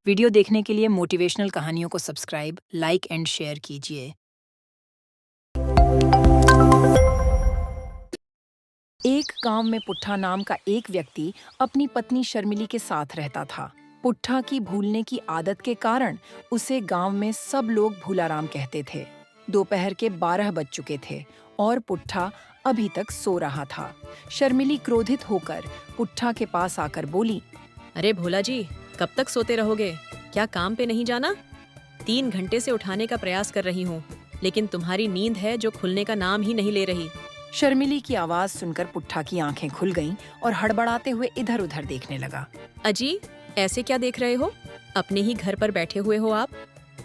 Video देखने के लिए मोटिवेशनल कहानियों को सब्सक्राइब, लाइक एंड शेयर कीजिए। एक गांव में पुट्ठा नाम का एक व्यक्ति अपनी पत्नी शर्मिली के साथ रहता था। पुट्ठा की भूलने की आदत के कारण उसे गांव में सब लोग भूलाराम कहते थे। दोपहर के 12 बज चुके थे और पुट्ठा अभी तक सो रहा था। शर्मिली क्रोधित होकर पुट्ठा के पास आकर बोली, अरे भोला जी, कब तक सोते रहोगे? क्या काम पे नहीं जाना? 3 घंटे से उठाने का प्रयास कर रही हूँ, लेकिन तुम्हारी नींद है जो खुलने का नाम ही नहीं ले रही। शर्मिली की आवाज सुनकर पुट्ठा की आंखें खुल गईं और हड़बड़ाते हुए इधर-उधर देखने लगा। अजी, ऐसे क्या देख रहे हो? अपने ही घर पर बैठे हुए हो आप?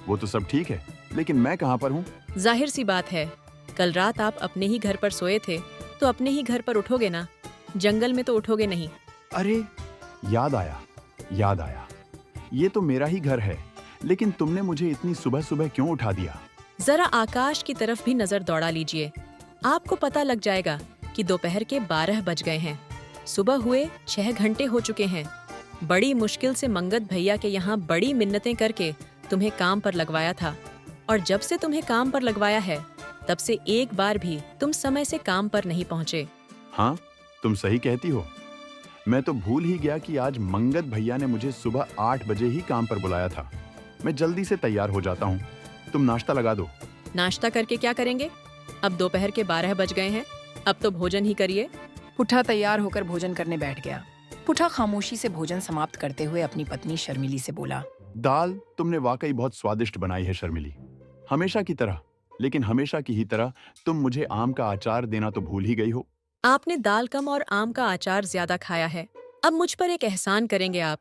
वो तो सब ठीक है, लेकिन मैं कहाँ पर हूँ? जाहिर सी बात है, कल रात आप अपने ही घर पर सोए थे, तो अपने ही घर पर उठोगे ना। जंगल में तो उठोगे नहीं। अरे याद आया, ये तो मेरा ही घर है, लेकिन तुमने मुझे इतनी सुबह सुबह क्यों उठा दिया? जरा आकाश की तरफ भी नजर दौड़ा लीजिए, आपको पता लग जाएगा कि दोपहर के 12 बज गए हैं। सुबह हुए 6 घंटे हो चुके हैं। बड़ी मुश्किल से मंगत भैया के यहाँ बड़ी मिन्नतें करके तुम्हें काम पर लगवाया था, और जब से तुम्हें काम पर लगवाया है, तब से एक बार भी तुम समय से काम पर नहीं पहुँचे। हाँ, तुम सही कहती हो। मैं तो भूल ही गया कि आज मंगत भैया ने मुझे सुबह 8 बजे ही काम पर बुलाया था। मैं जल्दी से तैयार हो जाता हूँ, तुम नाश्ता लगा दो। नाश्ता करके क्या करेंगे? अब दोपहर के 12 बज गए हैं, अब तो भोजन ही करिए। पुट्ठा तैयार होकर भोजन करने बैठ गया। पुट्ठा खामोशी से भोजन समाप्त करते हुए अपनी पत्नी शर्मिली से बोला, दाल तुमने वाकई बहुत स्वादिष्ट बनाई है शर्मिली, हमेशा की तरह। लेकिन हमेशा की ही तरह तुम मुझे आम का अचार देना तो भूल ही गई हो। आपने दाल कम और आम का अचार ज्यादा खाया है। अब मुझ पर एक एहसान करेंगे आप।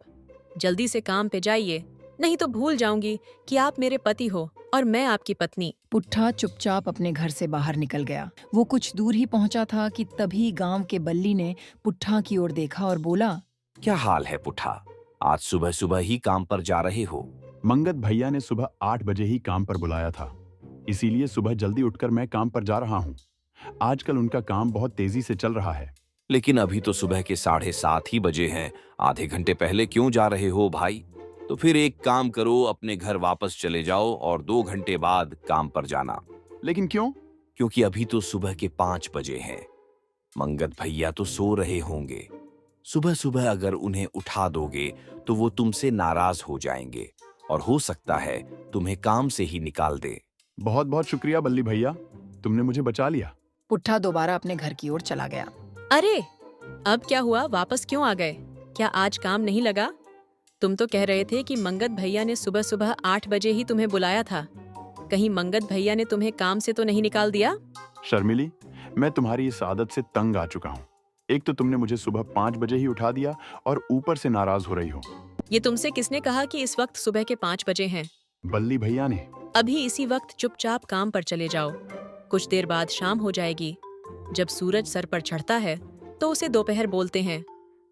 जल्दी से काम पे जाइए, नहीं तो भूल जाऊंगी कि आप मेरे पति हो और मैं आपकी पत्नी। पुट्ठा चुपचाप अपने घर से बाहर निकल गया। वो कुछ दूर ही पहुंचा था कि तभी गांव के बल्ली ने पुट्ठा की ओर देखा और बोला, क्या हाल है पुट्ठा? आज सुबह सुबह ही काम पर जा रहे हो? मंगत भैया ने सुबह 8 बजे ही काम पर बुलाया था, इसीलिए सुबह जल्दी उठकर मैं काम पर जा रहा हूँ। आजकल उनका काम बहुत तेजी से चल रहा है। लेकिन अभी तो सुबह के 7:30 ही बजे हैं। आधे घंटे पहले क्यों जा रहे हो भाई? तो फिर एक काम करो, अपने घर वापस चले जाओ और 2 घंटे बाद काम पर जाना। लेकिन क्यों? क्योंकि अभी तो सुबह के 5 बजे हैं। मंगत भैया तो सो रहे होंगे। सुबह सुबह अगर उन्हें उठा दोगे तो वो तुमसे नाराज हो जाएंगे और हो सकता है तुम्हें काम से ही निकाल दे। बहुत बहुत शुक्रिया बल्ली भैया, तुमने मुझे बचा लिया। पुट्ठा दोबारा अपने घर की ओर चला गया। अरे, अब क्या हुआ? वापस क्यों आ गए? क्या आज काम नहीं लगा? तुम तो कह रहे थे कि मंगत भैया ने सुबह सुबह 8 बजे ही तुम्हें बुलाया था। कहीं मंगत भैया ने तुम्हें काम से तो नहीं निकाल दिया? शर्मिली, मैं तुम्हारी इस आदत से तंग आ चुका हूँ। एक तो तुमने मुझे सुबह 5 बजे ही उठा दिया और ऊपर से नाराज हो रही हो। ये तुमसे किसने कहा कि इस वक्त सुबह के 5 बजे हैं? बल्ली भैया ने। अभी इसी वक्त चुपचाप काम पर चले जाओ। कुछ देर बाद शाम हो जाएगी। जब सूरज सर पर चढ़ता है तो उसे दोपहर बोलते हैं।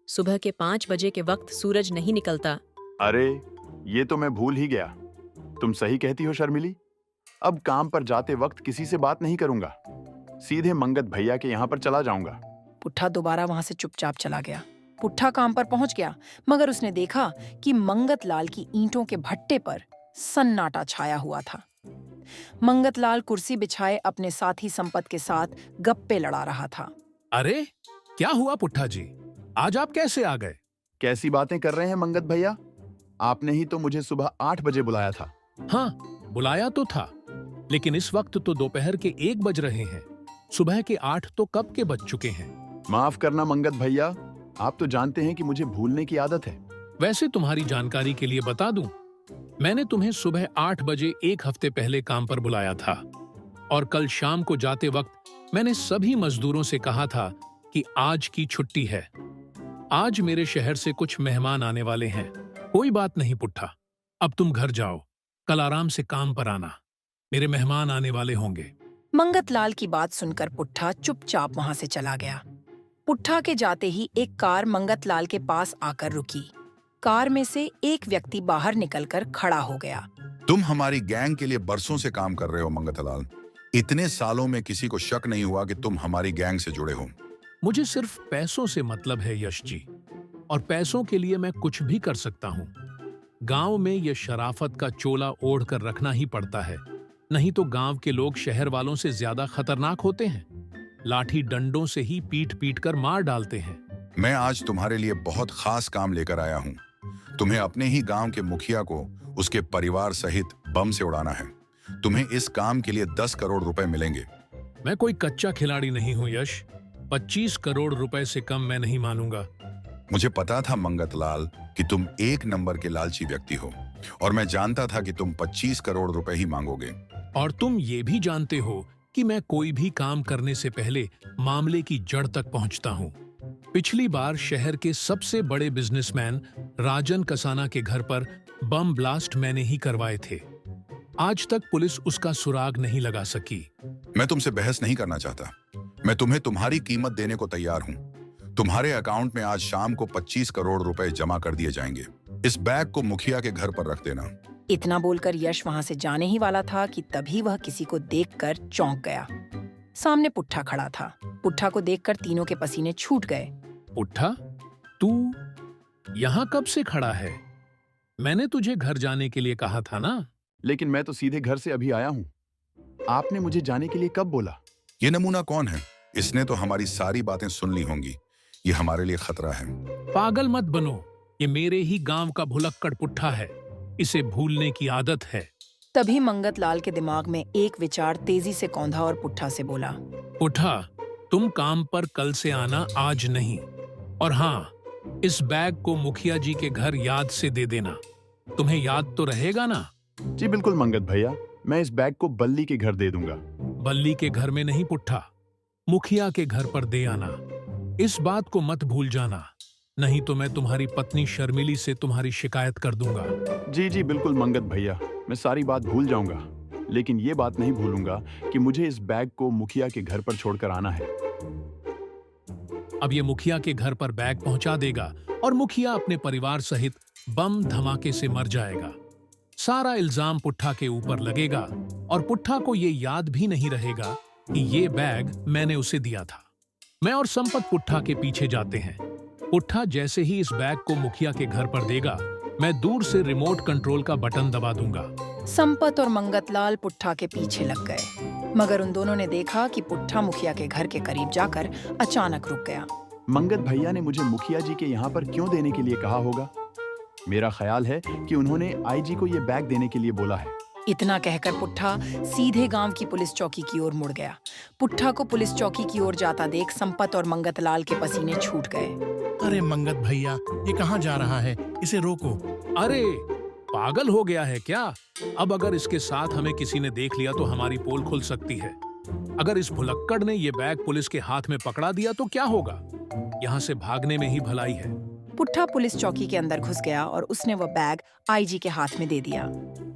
सुबह के 5 बजे के वक्त सूरज नहीं निकलता। अरे, ये तो मैं भूल ही गया। तुम सही कहती हो शर्मिली। अब काम पर जाते वक्त किसी से बात नहीं करूंगा, सीधे मंगत भैया के यहाँ पर चला जाऊंगा। पुट्ठा दोबारा वहां से चुपचाप चला गया। पुट्ठा काम पर पहुंच गया, मगर उसने देखा कि मंगत लाल की ईंटों के भट्टे पर सन्नाटा छाया हुआ था। मंगत लाल कुर्सी बिछाए अपने साथी संपत के साथ गप्पे लड़ा रहा था। अरे, क्या हुआ पुट्ठा जी? आज आप कैसे आ गए? कैसी बातें कर रहे हैं मंगत भैया? आपने ही तो मुझे सुबह 8 बजे बुलाया था। हाँ, बुलाया तो था, लेकिन इस वक्त तो दोपहर के 1 बज रहे हैं। सुबह के 8 तो कब के बज चुके हैं। माफ करना मंगत भैया, आप तो जानते हैं कि मुझे भूलने की आदत है। वैसे तुम्हारी जानकारी के लिए बता दूं, मैंने तुम्हें सुबह 8 बजे 1 हफ्ते पहले काम पर बुलाया था, और कल शाम को जाते वक्त मैंने सभी मजदूरों से कहा था कि आज की छुट्टी है। आज मेरे शहर से कुछ मेहमान आने वाले हैं। कोई बात नहीं पुट्ठा, अब तुम घर जाओ, कल आराम से काम पर आना, मेरे मेहमान आने वाले होंगे। मंगत लाल की बात सुनकर पुट्ठा चुपचाप वहां से चला गया। पुट्ठा के जाते ही एक कार मंगत लाल के पास आकर रुकी। कार में से एक व्यक्ति बाहर निकलकर खड़ा हो गया। तुम हमारी गैंग के लिए बरसों से काम कर रहे हो मंगतलाल। इतने सालों में किसी को शक नहीं हुआ कि तुम हमारी गैंग से जुड़े हो। मुझे सिर्फ पैसों से मतलब है यश जी, और पैसों के लिए मैं कुछ भी कर सकता हूँ। गांव में यह शराफत का चोला ओढ़ कर रखना ही पड़ता है, नहीं तो गांव के लोग शहर वालों से ज्यादा खतरनाक होते हैं। लाठी डंडों से ही पीट पीट कर मार डालते हैं। मैं आज तुम्हारे लिए बहुत खास काम लेकर आया हूँ। तुम्हें अपने ही गांव के मुखिया को उसके परिवार सहित बम से उड़ाना है। तुम्हें इस काम के लिए 10 करोड़ रुपए मिलेंगे। मैं कोई कच्चा खिलाड़ी नहीं हूं यश। 25 करोड़ रुपए से कम मैं नहीं मानूंगा। मुझे पता था मंगतलाल कि तुम एक नंबर के लालची व्यक्ति हो, और मैं जानता था कि तुम 25 करोड़ रुपए ही मांगोगे। और तुम ये भी जानते हो कि मैं कोई भी काम करने से पहले मामले की जड़ तक पहुंचता हूं। पिछली बार शहर के सबसे बड़े बिजनेसमैन राजन कसाना के घर पर बम ब्लास्ट मैंने ही करवाए थे। आज तक पुलिस उसका सुराग नहीं लगा सकी। मैं तुमसे बहस नहीं करना चाहता। मैं तुम्हें तुम्हारी कीमत देने को तैयार हूँ। तुम्हारे अकाउंट में आज शाम को 25 करोड़ रुपए जमा कर दिए जाएंगे। इस बैग को मुखिया के घर पर रख देना। इतना बोलकर यश वहां से जाने ही वाला था कि तभी वह किसी को देखकर चौंक गया। सामने पुट्ठा खड़ा था। पुट्ठा को देखकर तीनों के पसीने छूट गए। पुट्ठा, तू यहाँ कब से खड़ा है? मैंने तुझे घर जाने के लिए कहा था ना। लेकिन मैं तो सीधे घर से अभी आया हूँ। आपने मुझे जाने के लिए कब बोला? ये नमूना कौन है? इसने तो हमारी सारी बातें सुन ली होंगी। ये हमारे लिए खतरा है। पागल मत बनो। ये मेरे ही गांव का भुलक्कड़ पुट्ठा है। इसे भूलने की आदत है। तभी मंगतलाल के दिमाग में एक विचार तेजी से कौंधा और पुट्ठा से बोला। पुट्ठा, तुम काम पर कल से आना, आज नहीं। और हाँ, इस बैग को मुखिया जी के घर याद से दे देना। तुम्हें याद तो रहेगा ना? जी बिल्कुल मंगत भैया, मैं इस बैग को बल्ली के घर दे दूंगा। बल्ली के घर में नहीं पुट्ठा, मुखिया के घर पर दे आना। इस बात को मत भूल जाना, नहीं तो मैं तुम्हारी पत्नी शर्मिली से तुम्हारी शिकायत कर दूंगा। जी जी बिल्कुल मंगत भैया, मैं सारी बात भूल जाऊंगा, लेकिन ये बात नहीं भूलूंगा कि मुझे इस बैग को मुखिया के घर पर छोड़कर आना है। अब ये मुखिया के घर पर बैग पहुंचा देगा और मुखिया अपने परिवार सहित बम धमाके से मर जाएगा। सारा इल्जाम पुट्ठा के ऊपर लगेगा और पुट्ठा को ये याद भी नहीं रहेगा कि ये बैग मैंने उसे दिया था। मैं और संपत पुट्ठा के पीछे जाते हैं। पुट्ठा जैसे ही इस बैग को मुखिया के घर पर देगा, मैं दूर से रिमोट कंट्रोल का बटन दबा दूंगा। संपत और मंगतलाल पुट्ठा के पीछे लग गए, मगर उन दोनों ने देखा कि पुट्ठा मुखिया के घर के करीब जाकर अचानक रुक गया। मंगत भैया ने मुझे मुखिया जी के यहाँ पर क्यों देने के लिए कहा होगा? मेरा ख्याल है कि उन्होंने आईजी को ये बैग देने के लिए बोला है। इतना कहकर पुट्ठा सीधे गांव की पुलिस चौकी की ओर मुड़ गया। पुट्ठा को पुलिस चौकी की ओर जाता देख संपत और मंगतलाल के पसीने छूट गए। अरे मंगत भैया, ये कहाँ जा रहा है? इसे रोको। अरे पागल हो गया है क्या? अब अगर इसके साथ हमें किसी ने देख लिया तो हमारी पोल खुल सकती है। अगर इस भुलक्कड़ ने ये बैग पुलिस के हाथ में पकड़ा दिया तो क्या होगा? यहाँ से भागने में ही भलाई है। पुट्ठा पुलिस चौकी के अंदर घुस गया और उसने वह बैग आईजी के हाथ में दे दिया।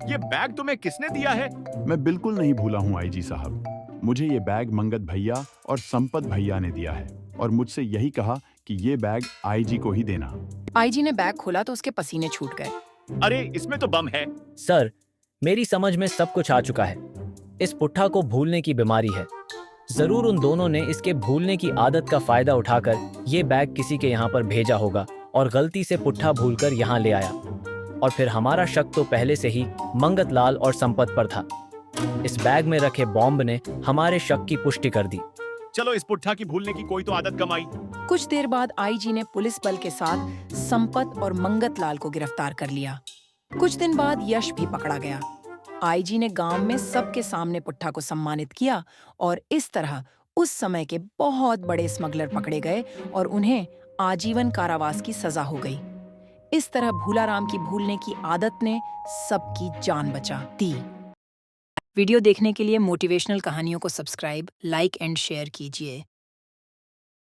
ये बैग तुम्हें किसने दिया है? मैं बिल्कुल नहीं भूला हूँ आईजी साहब। मुझे ये बैग मंगत भैया और संपत भैया ने दिया है और मुझसे यही कहा कि ये बैग आईजी को ही देना। आईजी ने बैग खोला तो उसके पसीने छूट गए। अरे इसमें तो बम है। सर, मेरी समझ में सब कुछ आ चुका है। इस पुट्ठा को भूलने की बीमारी है। जरूर उन दोनों ने इसके भूलने की आदत का फायदा उठाकर ये बैग किसी के यहाँ पर भेजा होगा और गलती से पुट्ठा भूलकर यहाँ ले आया। और फिर हमारा शक तो पहले से ही मंगतलाल और संपत पर था। इस बैग में रखे बॉम्ब ने हमारे शक की पुष्टि कर दी। चलो, इस पुट्ठा की भूलने की कोई तो आदत कमाई। कुछ देर बाद आईजी ने पुलिस बल के साथ संपत और मंगतलाल को गिरफ्तार कर लिया। कुछ दिन बाद यश भी पकड़ा गया। आईजी ने गांव में सबके सामने पुट्ठा को सम्मानित किया और इस तरह उस समय के बहुत बड़े स्मगलर पकड़े गए और उन्हें आजीवन कारावास की सजा हो गई। इस तरह भूलाराम की भूलने की आदत ने सबकी जान बचा दी। वीडियो देखने के लिए मोटिवेशनल कहानियों को सब्सक्राइब, लाइक एंड शेयर कीजिए।